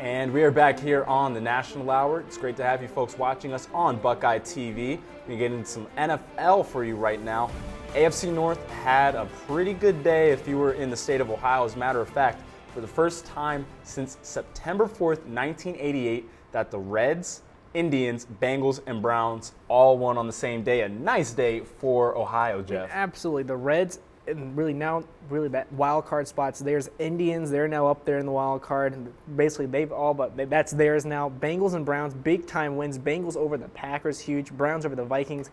And we are back here on the National Hour. It's great to have you folks watching us on Buckeye TV. We're getting some NFL for you right now. AFC North had a pretty good day if you were in the state of Ohio. As a matter of fact, for the first time since September 4th, 1988, that the Reds, Indians, Bengals, and Browns all won on the same day. A nice day for Ohio, Jeff. Absolutely. The Reds, and really that wild card spots. There's Indians. They're now up there in the wild card. And basically, that's theirs now. Bengals and Browns, big time wins. Bengals over the Packers, huge. Browns over the Vikings.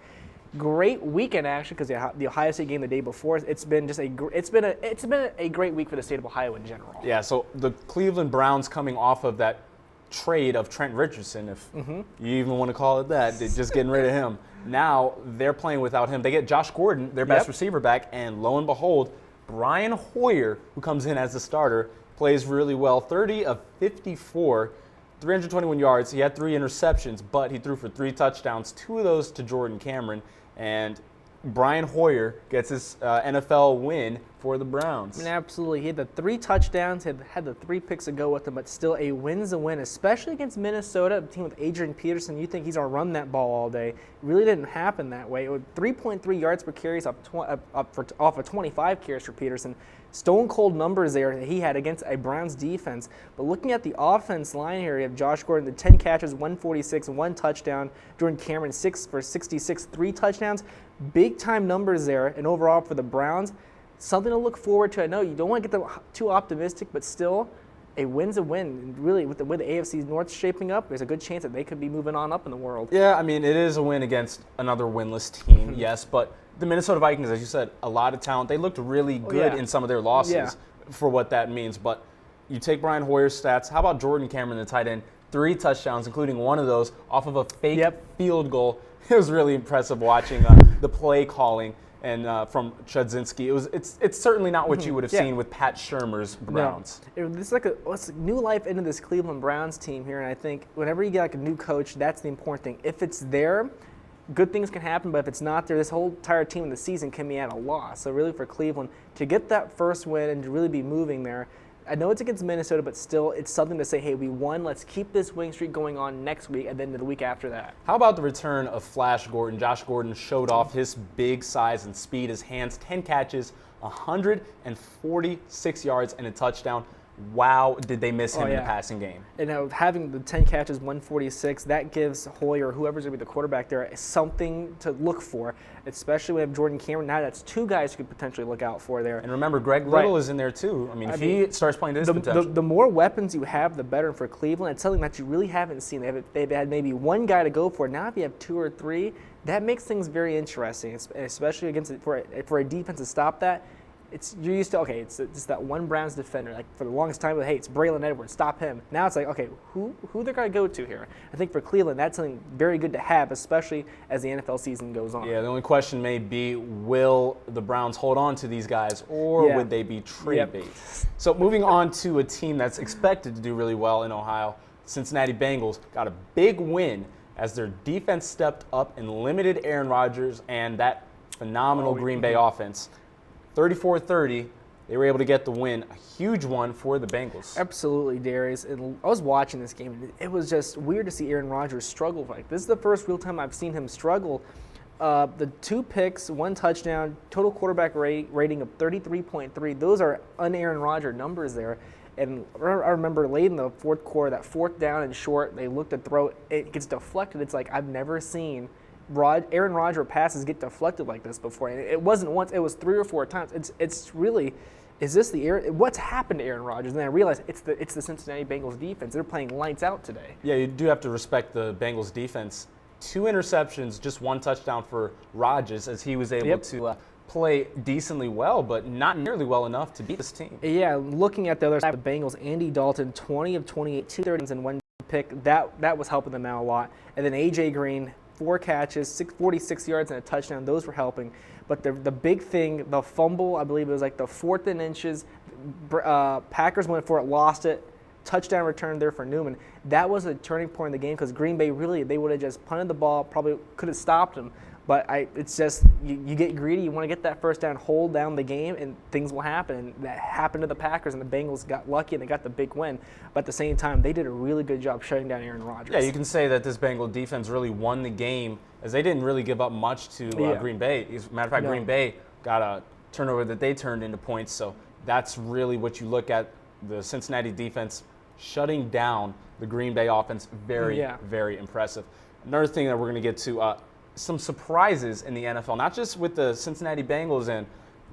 Great weekend actually, because the Ohio State game the day before. It's been a great week for the state of Ohio in general. Yeah. So the Cleveland Browns coming off of that trade of Trent Richardson, if you even want to call it that, they're just getting rid of him. Now they're playing without him. They get Josh Gordon, their best receiver, back, and lo and behold, Brian Hoyer, who comes in as the starter, plays really well. 30 of 54, 321 yards. He had 3 interceptions, but he threw for 3 touchdowns, 2 of those to Jordan Cameron, and Brian Hoyer gets his NFL win for the Browns. I mean, absolutely. He had the 3 touchdowns, had the 3 picks to go with him, but still a win's a win, especially against Minnesota, a team with Adrian Peterson. You think he's going to run that ball all day. It really didn't happen that way. It was 3.3 yards per carries off of 25 carries for Peterson. Stone cold numbers there that he had against a Browns defense. But looking at the offense line here, you have Josh Gordon, the 10 catches, 146, 1 touchdown. Jordan Cameron, 6 for 66, 3 touchdowns. Big time numbers there. And overall for the Browns, something to look forward to. I know you don't want to get too optimistic, but still, a win's a win. And really, with the way the AFC North shaping up, there's a good chance that they could be moving on up in the world. Yeah, I mean, it is a win against another winless team, yes, but the Minnesota Vikings, as you said, a lot of talent. They looked really good in some of their losses for what that means. But you take Brian Hoyer's stats. How about Jordan Cameron, the tight end? 3 touchdowns, including one of those off of a fake field goal. It was really impressive watching the play calling and from Chudzinski. It's certainly not what you would have seen with Pat Shurmur's Browns. No. This is it's new life into this Cleveland Browns team here, and I think whenever you get like a new coach, that's the important thing. If it's there, good things can happen, but if it's not there, this whole entire team in the season can be at a loss. So really for Cleveland, to get that first win and to really be moving there, I know it's against Minnesota, but still it's something to say, hey, we won. Let's keep this winning streak going on next week and then the week after that. How about the return of Flash Gordon? Josh Gordon showed off his big size and speed. His hands, 10 catches, 146 yards, and a touchdown. Wow, did they miss him in the passing game. And having the 10 catches, 146, that gives Hoyer, whoever's going to be the quarterback there, something to look for, especially when you have Jordan Cameron. Now that's 2 guys you could potentially look out for there. And remember, Greg Little is in there too. I mean, if he starts playing to his potential. The more weapons you have, the better for Cleveland. It's something that you really haven't seen. They've had maybe 1 guy to go for. Now if you have 2 or 3, that makes things very interesting, especially against for a defense to stop that. You're used to, it's that one Browns defender. Like for the longest time, hey, it's Braylon Edwards, stop him. Now it's like, okay, who they're going to go to here? I think for Cleveland, that's something very good to have, especially as the NFL season goes on. Yeah, the only question may be, will the Browns hold on to these guys, or would they be trade bait? So moving on to a team that's expected to do really well in Ohio, Cincinnati Bengals got a big win as their defense stepped up and limited Aaron Rodgers and that phenomenal Green Bay offense. 34-30, they were able to get the win, a huge one for the Bengals. Absolutely, Darius. And I was watching this game, and it was just weird to see Aaron Rodgers struggle. Like, this is the first real time I've seen him struggle. The 2 picks, 1 touchdown, total quarterback rating of 33.3. Those are un-Aaron Rodgers numbers there. And I remember late in the fourth quarter, that 4th down and short, they looked to throw, it gets deflected. It's like I've never seen Aaron Rodgers passes get deflected like this before. And it wasn't once, it was 3 or 4 times. It's really, is this what's happened to Aaron Rodgers? And then I realized it's the Cincinnati Bengals defense. They're playing lights out today. Yeah, you do have to respect the Bengals defense. 2 interceptions, just 1 touchdown for Rodgers, as he was able to play decently well, but not nearly well enough to beat this team. Yeah, looking at the other side of the Bengals, Andy Dalton, 20 of 28, 2 30s and 1 pick. That was helping them out a lot. And then A.J. Green, 4 catches, 46 yards, and a touchdown. Those were helping. But the big thing, the fumble, I believe it was like the 4th and inches. Packers went for it, lost it. Touchdown return there for Newman. That was a turning point in the game because Green Bay really, they would have just punted the ball, probably could have stopped them. But it's just you get greedy. You want to get that first down, hold down the game, and things will happen. And that happened to the Packers, and the Bengals got lucky, and they got the big win. But at the same time, they did a really good job shutting down Aaron Rodgers. Yeah, you can say that this Bengal defense really won the game, as they didn't really give up much to Green Bay. As a matter of fact, Green Bay got a turnover that they turned into points. So that's really what you look at, the Cincinnati defense shutting down the Green Bay offense. Very, very impressive. Another thing that we're going to get to, some surprises in the NFL, not just with the Cincinnati Bengals and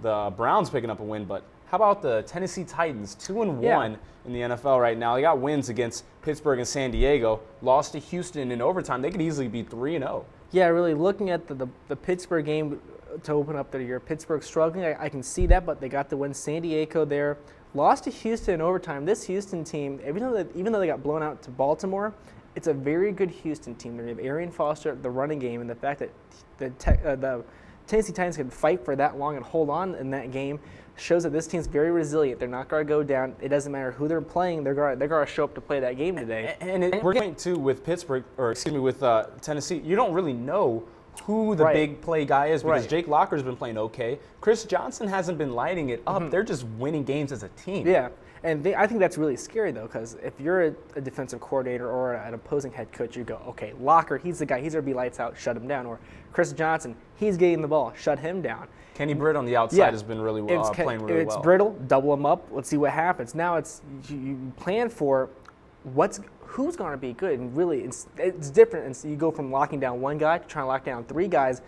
the Browns picking up a win, but how about the Tennessee Titans, 2-1 in the NFL right now? They got wins against Pittsburgh and San Diego, lost to Houston in overtime. They could easily be 3-0. Yeah, really looking at the Pittsburgh game to open up the year. Pittsburgh struggling, I can see that, but they got the win. San Diego there, lost to Houston in overtime. This Houston team, even though they got blown out to Baltimore, it's a very good Houston team. They have Arian Foster at the running game, and the fact that the Tennessee Titans can fight for that long and hold on in that game shows that this team's very resilient. They're not going to go down. It doesn't matter who they're playing. They're going to show up to play that game today. And we're going to with Pittsburgh, with Tennessee. You don't really know who the big play guy is because Jake Locker's been playing okay. Chris Johnson hasn't been lighting it up. They're just winning games as a team. Yeah. And I think that's really scary, though, because if you're a defensive coordinator or an opposing head coach, you go, okay, Locker, he's the guy. He's going to be lights out, shut him down. Or Chris Johnson, he's getting the ball, shut him down. Kenny Britt on the outside has been really playing really well. It's Brittle, double him up. Let's see what happens. Now it's you plan for who's going to be good. And really, it's different. And so you go from locking down one guy to trying to lock down three guys.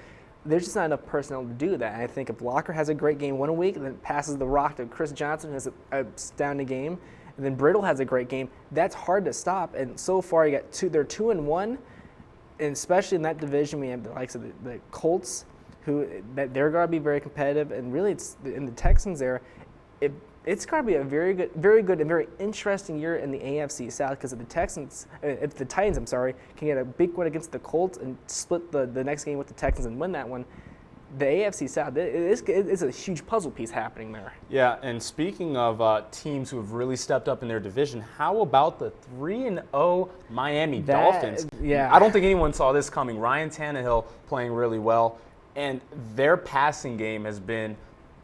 There's just not enough personnel to do that. And I think if Locker has a great game 1 week and then passes the rock to Chris Johnson, who has a astounding game, and then Brittle has a great game, that's hard to stop. And so far, you got they're 2-1, and especially in that division, we have the likes of the Colts, they're going to be very competitive. And really, it's in the Texans there. It's going to be a very good and very interesting year in the AFC South because if the Titans, can get a big win against the Colts and split the next game with the Texans and win that one, the AFC South, it's a huge puzzle piece happening there. Yeah, and speaking of teams who have really stepped up in their division, how about the 3-0 Miami Dolphins? Yeah. I don't think anyone saw this coming. Ryan Tannehill playing really well, and their passing game has been,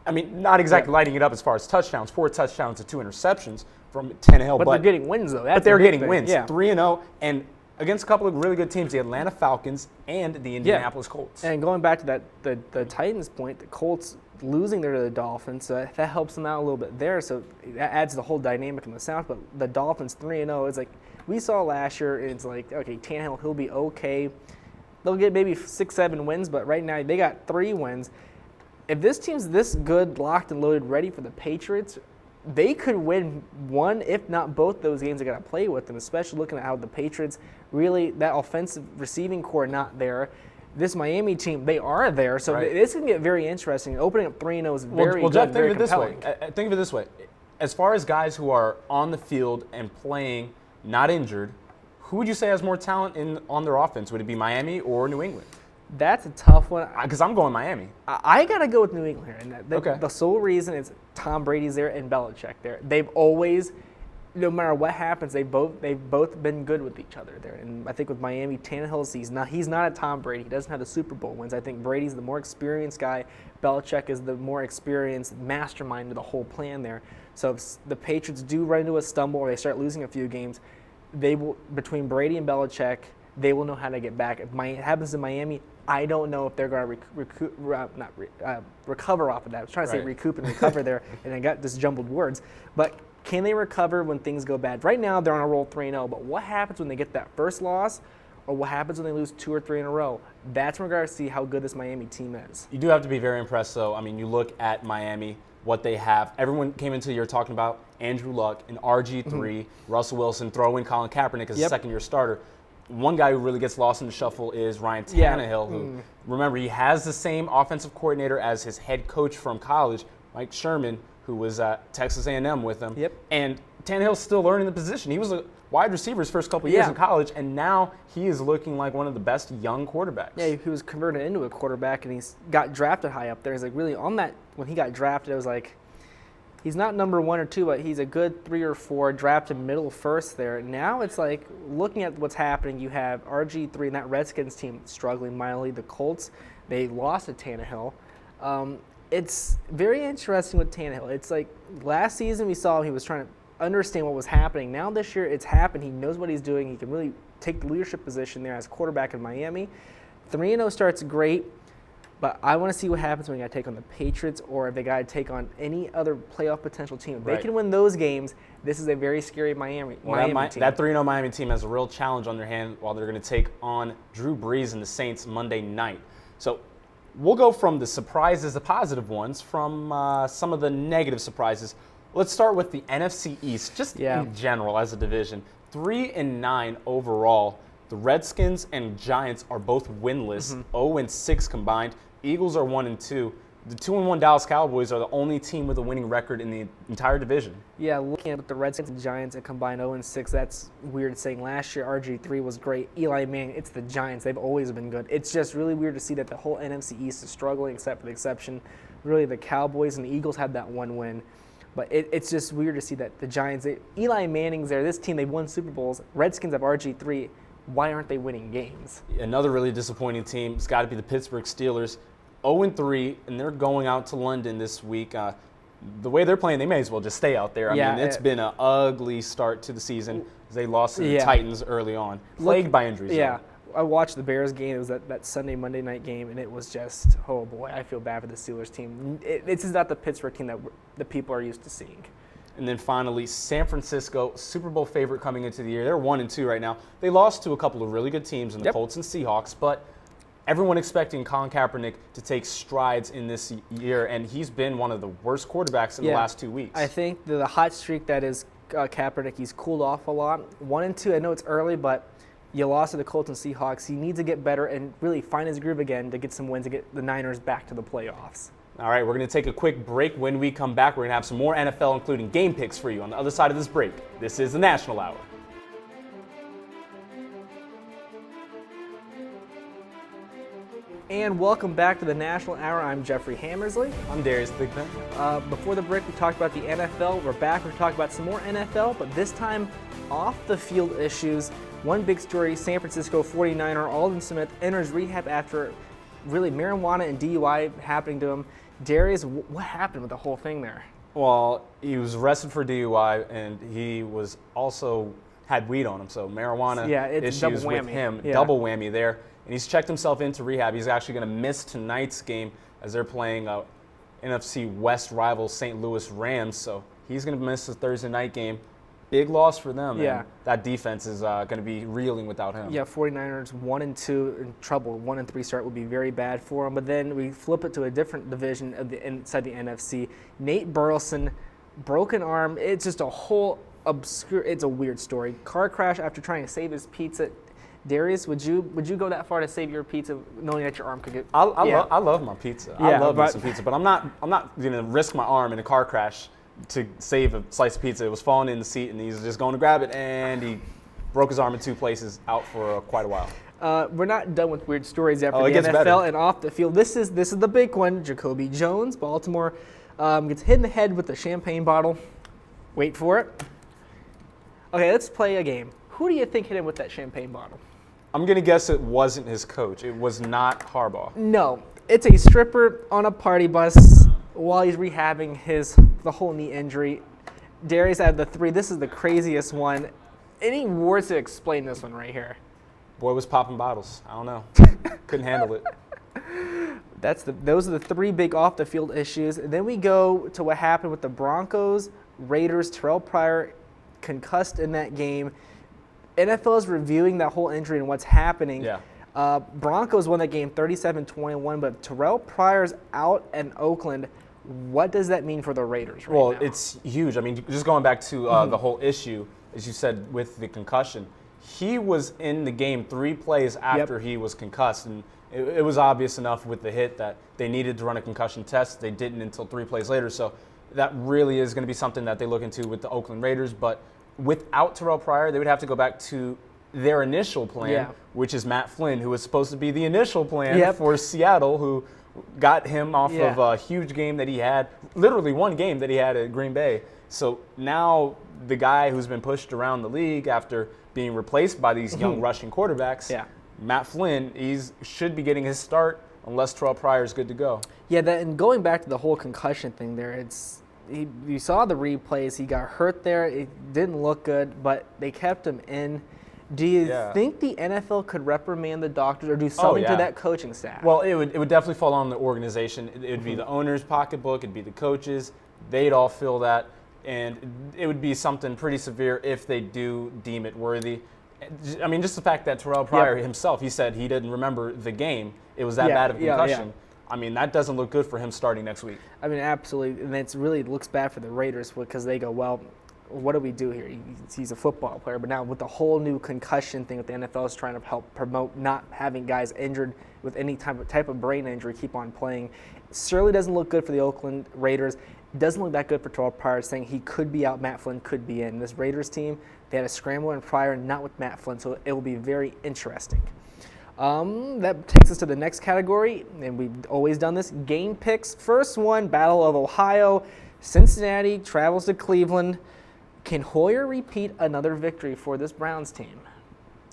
not exactly lighting it up as far as touchdowns, 4 touchdowns to 2 interceptions from Tannehill. But they're getting wins, though. But they're getting wins, 3-0, and against a couple of really good teams, the Atlanta Falcons and the Indianapolis Colts. And going back to the Titans point, the Colts losing there to the Dolphins, so that helps them out a little bit there. So that adds the whole dynamic in the South. But the Dolphins 3-0 is like we saw last year. It's like, okay, Tannehill, he'll be okay. They'll get maybe 6-7 wins, but right now they got 3 wins. If this team's this good, locked and loaded, ready for the Patriots, they could win one, if not both those games they're going to play with them, especially looking at how the Patriots really, that offensive receiving core not there. This Miami team, they are there, so this can get very interesting. Opening up 3-0 is very good, Jeff, very think of it compelling. this way. Think of it this way. As far as guys who are on the field and playing, not injured, who would you say has more talent on their offense? Would it be Miami or New England? That's a tough one. Because I'm going Miami. I got to go with New England here. And the sole reason is Tom Brady's there and Belichick there. They've always, no matter what happens, they've both been good with each other there. And I think with Miami, Tannehill's he's not a Tom Brady. He doesn't have the Super Bowl wins. I think Brady's the more experienced guy. Belichick is the more experienced mastermind of the whole plan there. So if the Patriots do run into a stumble or they start losing a few games, they will, between Brady and Belichick, they will know how to get back. If it happens in Miami, I don't know if they're going to recover off of that. I was trying to say recoup and recover there, and I got this jumbled words. But can they recover when things go bad? Right now, they're on a roll 3-0, but what happens when they get that first loss, or what happens when they lose 2 or 3 in a row? That's when we're going to see how good this Miami team is. You do have to be very impressed, though. You look at Miami, what they have. Everyone came into the year talking about Andrew Luck and RG3, Russell Wilson, throw in Colin Kaepernick as a second-year starter. One guy who really gets lost in the shuffle is Ryan Tannehill, who, remember, he has the same offensive coordinator as his head coach from college, Mike Sherman, who was at Texas A&M with him. And Tannehill's still learning the position. He was a wide receiver his first couple of years in college, and now he is looking like one of the best young quarterbacks. Yeah, he was converted into a quarterback, and he's got drafted high up there. He's like really on that, when he got drafted, it was like, He's not number 1 or 2, but he's a good 3 or 4, drafted middle first there. Now it's like, looking at what's happening, you have RG3 and that Redskins team struggling mildly. The Colts, they lost to Tannehill. It's very interesting with Tannehill. It's like last season we saw he was trying to understand what was happening. Now this year it's happened. He knows what he's doing. He can really take the leadership position there as quarterback in Miami. 3-0 starts great, but I want to see what happens when they got to take on the Patriots or if they got to take on any other playoff potential team. If they can win those games, this is a very scary Miami team. That 3-0 Miami team has a real challenge on their hand while they're going to take on Drew Brees and the Saints Monday night. So we'll go from the surprises, the positive ones, from some of the negative surprises. Let's start with the NFC East, just in general as a division. 3-9 overall. The Redskins and Giants are both winless, 0-6 combined. Eagles are 1-2. The 2-1 Dallas Cowboys are the only team with a winning record in the entire division. Yeah, looking at the Redskins and Giants and combined 0-6, that's weird saying. Last year, RG3 was great. Eli Manning, it's the Giants. They've always been good. It's just really weird to see that the whole NFC East is struggling, except for the exception. Really, the Cowboys and the Eagles had that one win. But it's just weird to see that the Giants, Eli Manning's there. This team, they've won Super Bowls. Redskins have RG3. Why aren't they winning games? Another really disappointing team has got to be the Pittsburgh Steelers. 0-3, and they're going out to London this week. The way they're playing, they may as well just stay out there. I mean, it's been an ugly start to the season. They lost to the Titans early on, plagued by injuries. Yeah, I watched the Bears game. It was that Sunday, Monday night game, and it was just, oh boy, I feel bad for the Steelers team. This is not the Pittsburgh team that the people are used to seeing. And then finally, San Francisco, Super Bowl favorite coming into the year. They're 1-2 right now. They lost to a couple of really good teams in the Colts and Seahawks, but everyone expecting Colin Kaepernick to take strides in this year, and he's been one of the worst quarterbacks in the last 2 weeks. I think the hot streak that is Kaepernick, he's cooled off a lot. 1-2, I know it's early, but you lost to the Colts and Seahawks. He needs to get better and really find his groove again to get some wins to get the Niners back to the playoffs. All right, we're going to take a quick break. When we come back, we're going to have some more NFL, including game picks for you on the other side of this break. This is the National Hour. And welcome back to the National Hour. I'm Geoffrey Hammersley. I'm Darius Thigpen. Before the break, we talked about the NFL. We're back. We're talking about some more NFL, but this time off the field issues. One big story, San Francisco 49er Aldon Smith enters rehab after really marijuana and DUI happening to him. Darius, what happened with the whole thing there? Well, he was arrested for DUI, and he was also had weed on him, so marijuana issues with him. Double whammy there. And he's checked himself into rehab. He's actually going to miss tonight's game as they're playing NFC West rival St. Louis Rams, so he's going to miss the Thursday night game. Big loss for them. Yeah. And that defense is going to be reeling without him. Yeah, 49ers 1-2 in trouble. 1-3 start would be very bad for them. But then we flip it to a different division of inside the NFC. Nate Burleson, broken arm. It's just a whole obscure. It's a weird story. Car crash after trying to save his pizza. Darius, would you go that far to save your pizza, knowing that your arm could get? I love my pizza. I love me some pizza, but I'm not going to risk my arm in a car crash to save a slice of pizza. It was falling in the seat, and he's just going to grab it, and he broke his arm in 2 places, out for quite a while. We're not done with weird stories after the NFL better. And off the field. This is the big one. Jacoby Jones, Baltimore, gets hit in the head with a champagne bottle. Wait for it. Okay, let's play a game. Who do you think hit him with that champagne bottle? I'm going to guess it wasn't his coach. It was not Harbaugh. No, it's a stripper on a party bus while he's rehabbing the whole knee injury. Darius out of the 3. This is the craziest one. Any words to explain this one right here? Boy was popping bottles. I don't know. Couldn't handle it. Those are the 3 big off the field issues. And then we go to what happened with the Broncos, Raiders. Terrell Pryor concussed in that game. NFL is reviewing that whole injury and what's happening. Yeah. Broncos won that game 37-21, but Terrell Pryor's out in Oakland. What does that mean for the Raiders right now? Well, it's huge. I mean, just going back to the whole issue, as you said, with the concussion, he was in the game 3 plays after he was concussed, and it was obvious enough with the hit that they needed to run a concussion test. They didn't until 3 plays later, so that really is going to be something that they look into with the Oakland Raiders. But without Terrell Pryor, they would have to go back to their initial plan, which is Matt Flynn, who was supposed to be the initial plan for Seattle, who got him off of a huge game that he had, literally one game that he had at Green Bay. So now the guy who's been pushed around the league after being replaced by these young rushing quarterbacks, Matt Flynn, should be getting his start unless Terrell Pryor is good to go. Yeah, and going back to the whole concussion thing there, you saw the replays. He got hurt there. It didn't look good, but they kept him in. Do you think the NFL could reprimand the doctors or do something to that coaching staff? Well, it would definitely fall on the organization. It would be the owner's pocketbook. It would be the coaches. They'd all feel that. And it would be something pretty severe if they do deem it worthy. I mean, just the fact that Terrell Pryor himself, he said he didn't remember the game. It was that bad of a concussion. I mean, that doesn't look good for him starting next week. I mean, absolutely. And it really looks bad for the Raiders because they go, well, what do we do here? He's a football player. But now with the whole new concussion thing that the NFL is trying to help promote not having guys injured with any type of brain injury keep on playing, it certainly doesn't look good for the Oakland Raiders. It doesn't look that good for Terrell Pryor, saying he could be out, Matt Flynn could be in. This Raiders team, they had a scramble in Pryor, not with Matt Flynn, so it will be very interesting. That takes us to the next category, and we've always done this. Game picks. First one, Battle of Ohio. Cincinnati travels to Cleveland. Can Hoyer repeat another victory for this Browns team?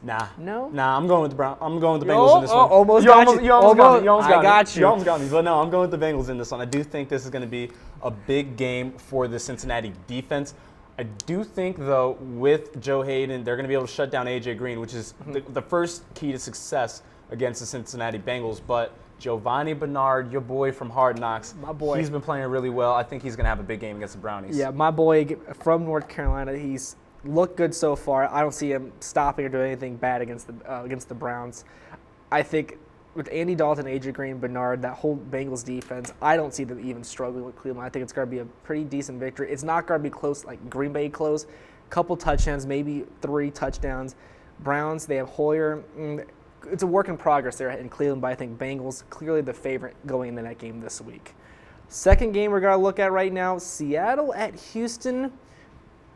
Nah. No? Nah, I'm going with the Browns. I'm going with the Bengals in this one. Almost got you. You almost got me. You almost got me. But no, I'm going with the Bengals in this one. I do think this is going to be a big game for the Cincinnati defense. I do think, though, with Joe Hayden, they're going to be able to shut down A.J. Green, which is the first key to success against the Cincinnati Bengals. But Giovanni Bernard, your boy from Hard Knocks, my boy, he's been playing really well. I think he's going to have a big game against the Brownies. Yeah, my boy from North Carolina, he's looked good so far. I don't see him stopping or doing anything bad against the Browns. I think with Andy Dalton, A.J. Green, Bernard, that whole Bengals defense, I don't see them even struggling with Cleveland. I think it's going to be a pretty decent victory. It's not going to be close like Green Bay close. Couple touchdowns, maybe 3 touchdowns. Browns, they have Hoyer. It's a work in progress there in Cleveland, but I think Bengals clearly the favorite going into that game this week. Second game we're going to look at right now, Seattle at Houston.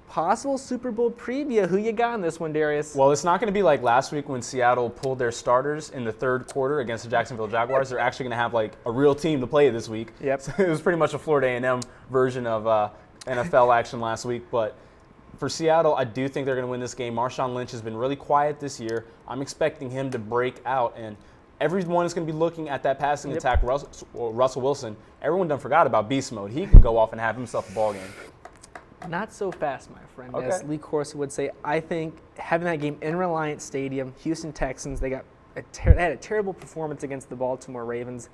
Possible Super Bowl preview. Who you got in this one, Darius? Well, it's not going to be like last week when Seattle pulled their starters in the third quarter against the Jacksonville Jaguars. They're actually going to have like a real team to play this week. Yep. So it was pretty much a Florida A&M version of NFL action last week. But for Seattle, I do think they're going to win this game. Marshawn Lynch has been really quiet this year. I'm expecting him to break out, and everyone is going to be looking at that passing attack. Russell Wilson, everyone done forgot about beast mode. He can go off and have himself a ball game. Not so fast, my friend. Okay. As Lee Corso would say, I think having that game in Reliant Stadium, Houston Texans, they had a terrible performance against the Baltimore Ravens.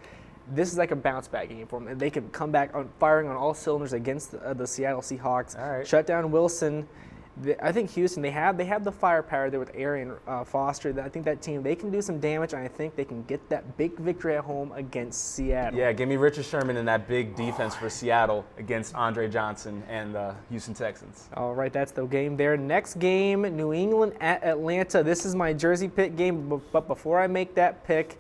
This is like a bounce-back game for them. They can come back firing on all cylinders against the Seattle Seahawks. All right. Shut down Wilson. I think Houston, they have the firepower there with Arian Foster. I think that team, they can do some damage, and I think they can get that big victory at home against Seattle. Yeah, give me Richard Sherman and that big defense for Seattle against Andre Johnson and the Houston Texans. All right, that's the game there. Next game, New England at Atlanta. This is my jersey pick game, but before I make that pick,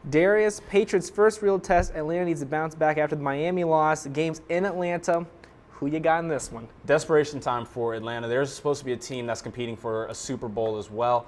Darius, Patriots' first real test. Atlanta needs to bounce back after the Miami loss. The game's in Atlanta. Who you got in this one? Desperation time for Atlanta. They're supposed to be a team that's competing for a Super Bowl as well.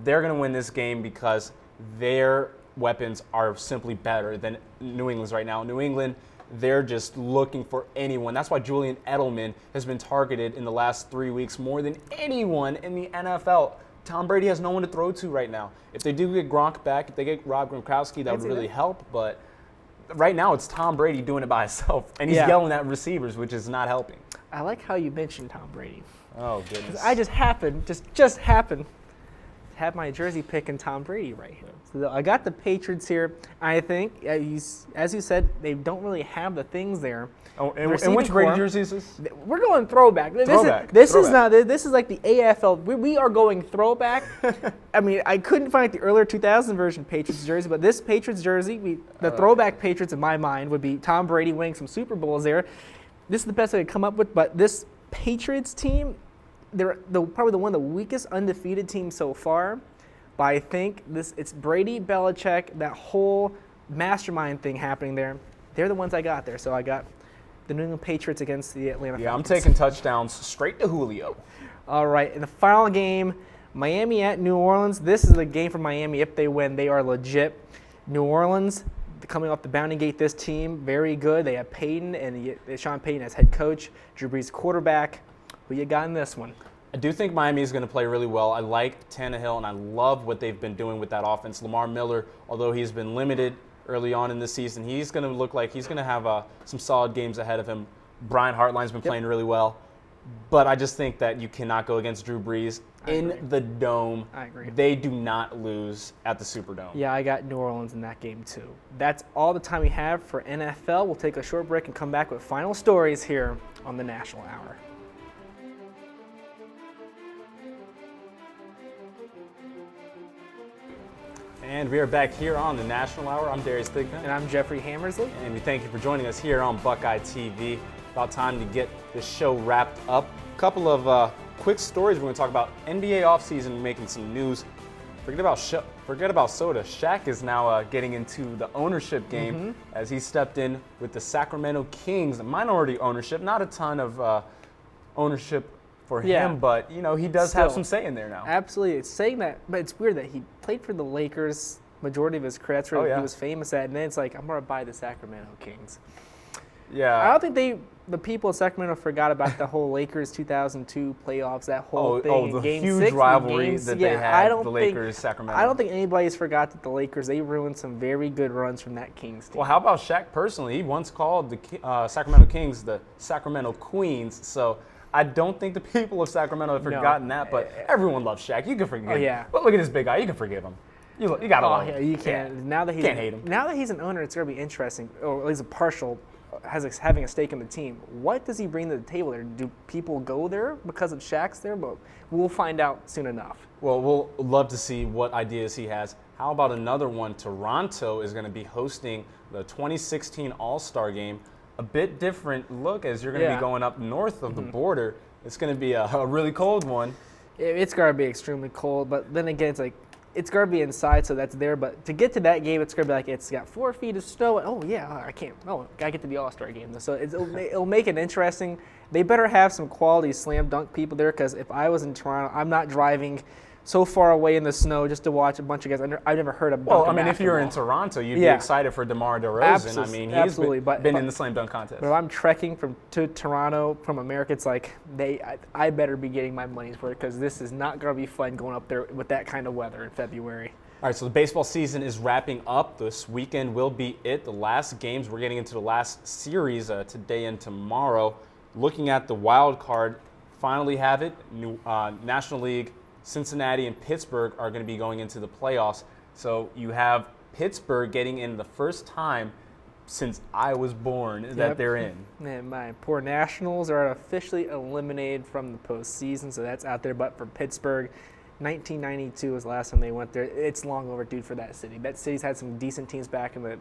They're going to win this game because their weapons are simply better than New England's right now. New England, they're just looking for anyone. That's why Julian Edelman has been targeted in the last 3 weeks more than anyone in the NFL. Tom Brady has no one to throw to right now. If they do get Gronk back, if they get Rob Gronkowski, that would really help, but right now, it's Tom Brady doing it by himself, and he's yelling at receivers, which is not helping. I like how you mentioned Tom Brady. Oh, goodness. I just happened to have my jersey pick in Tom Brady right here. So I got the Patriots here. I think, as you said, they don't really have the things there. Oh, and which Brady jersey is this? We're going throwback. This is like the AFL. We are going throwback. I mean, I couldn't find the earlier 2000 version Patriots jersey, but this Patriots jersey, the throwback Patriots in my mind would be Tom Brady winning some Super Bowls there. This is the best I could come up with, but this Patriots team, they're probably one of the weakest undefeated teams so far. But I think it's Brady, Belichick, that whole mastermind thing happening there. They're the ones I got there, so I got the New England Patriots against the Atlanta Falcons. Yeah, I'm taking touchdowns straight to Julio. All right, in the final game, Miami at New Orleans. This is a game for Miami. If they win, they are legit. New Orleans, coming off the Bounty Gate, this team, very good. They have Payton and Sean Payton as head coach, Drew Brees quarterback. Who you got in this one? I do think Miami is going to play really well. I like Tannehill, and I love what they've been doing with that offense. Lamar Miller, although he's been limited early on in this season, he's going to look like he's going to have some solid games ahead of him. Brian Hartline's been playing really well. But I just think that you cannot go against Drew Brees in the Dome. I agree. They do not lose at the Superdome. Yeah, I got New Orleans in that game too. That's all the time we have for NFL. We'll take a short break and come back with final stories here on the National Hour. And we are back here on the National Hour. I'm Darius Thigpen. And I'm Geoffrey Hammersley. And we thank you for joining us here on Buckeye TV. About time to get this show wrapped up. A couple of quick stories. We're going to talk about NBA offseason making some news. Forget about Soda. Shaq is now getting into the ownership game as he stepped in with the Sacramento Kings. Minority ownership, not a ton of ownership for him, but he does have some say in there now. Absolutely. It's saying that, but it's weird that he played for the Lakers majority of his career. That's where he was famous at, and then it's like, I'm going to buy the Sacramento Kings. Yeah. I don't think the people in Sacramento forgot about the whole Lakers 2002 playoffs, that whole thing. The Game huge 6, rivalry that they had, the Lakers, Sacramento. I don't think anybody's forgot that the Lakers, they ruined some very good runs from that Kings team. Well, how about Shaq personally? He once called the Sacramento Kings the Sacramento Queens, so I don't think the people of Sacramento have forgotten that, but everyone loves Shaq. You can forgive him. But look at this big guy. You can forgive him. You got to love him. Yeah, you can. Yeah. Now that Can't hate him. Now that he's an owner, it's going to be interesting, or at least a partial, having a stake in the team. What does he bring to the table there? Do people go there because of Shaq's there? But we'll find out soon enough. Well, we'll love to see what ideas he has. How about another one? Toronto is going to be hosting the 2016 All-Star Game. A bit different look as you're going to be going up north of the border. It's going to be a really cold one. It's going to be extremely cold, but then again, it's like, it's going to be inside, so that's there. But to get to that game, it's going to be like, it's got 4 feet of snow. I can't. Oh, got to get to the All-Star game. So it'll make it interesting. They better have some quality slam dunk people there, because if I was in Toronto, I'm not driving so far away in the snow just to watch a bunch of guys. I've never heard of Well, I mean, if you're in Toronto, you'd be excited for DeMar DeRozan. I mean, he's been in the slam dunk contest. But if I'm trekking to Toronto from America, it's like I better be getting my money's worth, because this is not going to be fun going up there with that kind of weather in February. All right, so the baseball season is wrapping up. This weekend will be it. The last games, we're getting into the last series today and tomorrow. Looking at the wild card, finally have it. National League, Cincinnati and Pittsburgh are going to be going into the playoffs. So you have Pittsburgh getting in the first time since I was born that they're in. Man, my poor Nationals are officially eliminated from the postseason, so that's out there. But for Pittsburgh, 1992 was the last time they went there. It's long overdue for that city. That city's had some decent teams back with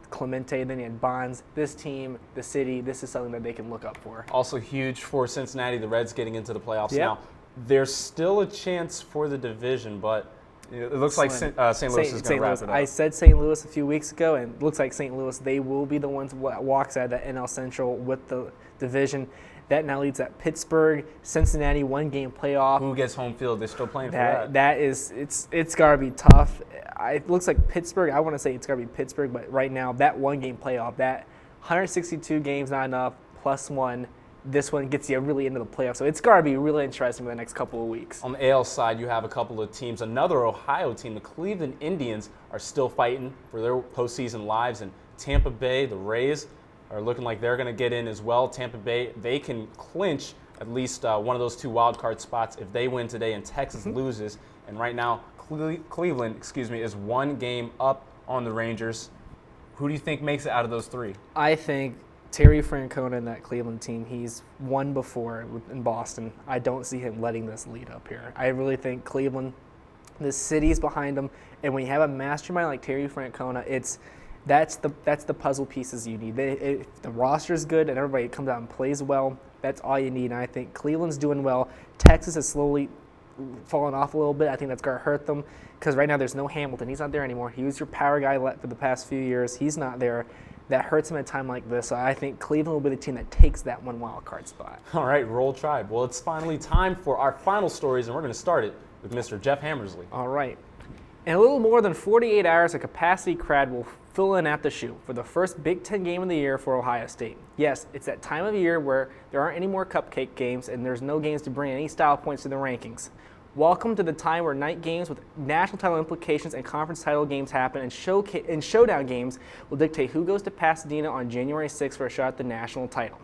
Clemente, then you had Bonds. This team, the city, this is something that they can look up for. Also huge for Cincinnati, the Reds getting into the playoffs now. There's still a chance for the division, but it looks like St. Louis is going to wrap it up. I said St. Louis a few weeks ago, and it looks like St. Louis, they will be the ones that walks out of the NL Central with the division. That now leads at Pittsburgh, Cincinnati, 1-game playoff. Who gets home field? They're still playing for that. It's got to be tough. It looks like Pittsburgh, I want to say it's got to be Pittsburgh, but right now, that 1-game playoff, that 162 games, not enough, +1. This one gets you really into the playoffs. So it's got to be really interesting for the next couple of weeks. On the AL side, you have a couple of teams. Another Ohio team, the Cleveland Indians, are still fighting for their postseason lives. And Tampa Bay, the Rays, are looking like they're going to get in as well. Tampa Bay, they can clinch at least one of those 2 wild card spots if they win today and Texas loses. And right now, Cleveland, is 1 game up on the Rangers. Who do you think makes it out of those 3? I think Terry Francona and that Cleveland team, he's won before in Boston. I don't see him letting this lead up here. I really think Cleveland, the city's behind him, and when you have a mastermind like Terry Francona, that's the puzzle pieces you need. If the roster's good and everybody comes out and plays well, that's all you need. And I think Cleveland's doing well. Texas is slowly fallen off a little bit. I think that's going to hurt them, because right now there's no Hamilton. He's not there anymore. He was your power guy for the past few years. He's not there. That hurts him at a time like this. So I think Cleveland will be the team that takes that 1 wild card spot. All right, Roll Tribe. Well, it's finally time for our final stories, and we're going to start it with Mr. Jeff Hammersley. All right. In a little more than 48 hours, a capacity crowd will fill in at the shoe for the first Big Ten game of the year for Ohio State. Yes, it's that time of year where there aren't any more cupcake games and there's no games to bring any style points to the rankings. Welcome to the time where night games with national title implications and conference title games happen, and showdown games will dictate who goes to Pasadena on January 6th for a shot at the national title.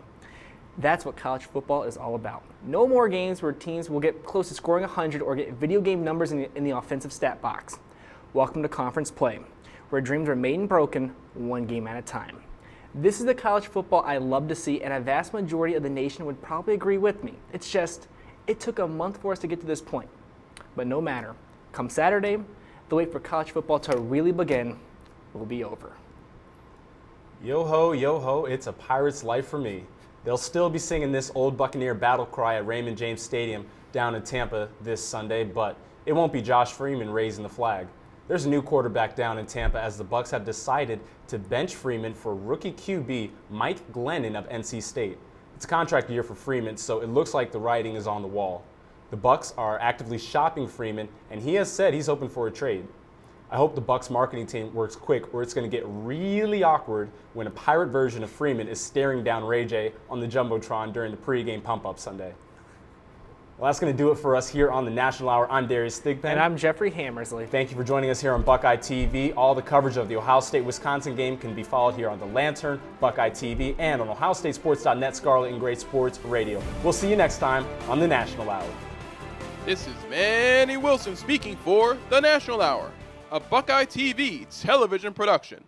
That's what college football is all about. No more games where teams will get close to scoring 100 or get video game numbers in the offensive stat box. Welcome to conference play, where dreams are made and broken one game at a time. This is the college football I love to see, and a vast majority of the nation would probably agree with me. It's just, it took a month for us to get to this point. But no matter, come Saturday, the wait for college football to really begin will be over. Yo ho, it's a Pirates life for me. They'll still be singing this old Buccaneer battle cry at Raymond James Stadium down in Tampa this Sunday, but it won't be Josh Freeman raising the flag. There's a new quarterback down in Tampa as the Bucs have decided to bench Freeman for rookie QB Mike Glennon of NC State. It's a contract year for Freeman, so it looks like the writing is on the wall. The Bucs are actively shopping Freeman, and he has said he's open for a trade. I hope the Bucs marketing team works quick, or it's going to get really awkward when a Pirate version of Freeman is staring down Ray J on the Jumbotron during the pregame pump-up Sunday. Well, that's going to do it for us here on the National Hour. I'm Darius Thigpen. And I'm Geoffrey Hammersley. Thank you for joining us here on Buckeye TV. All the coverage of the Ohio State-Wisconsin game can be followed here on The Lantern, Buckeye TV, and on OhioStateSports.net Scarlet and Gray Sports Radio. We'll see you next time on the National Hour. This is Manny Wilson speaking for The National Hour, a Buckeye TV television production.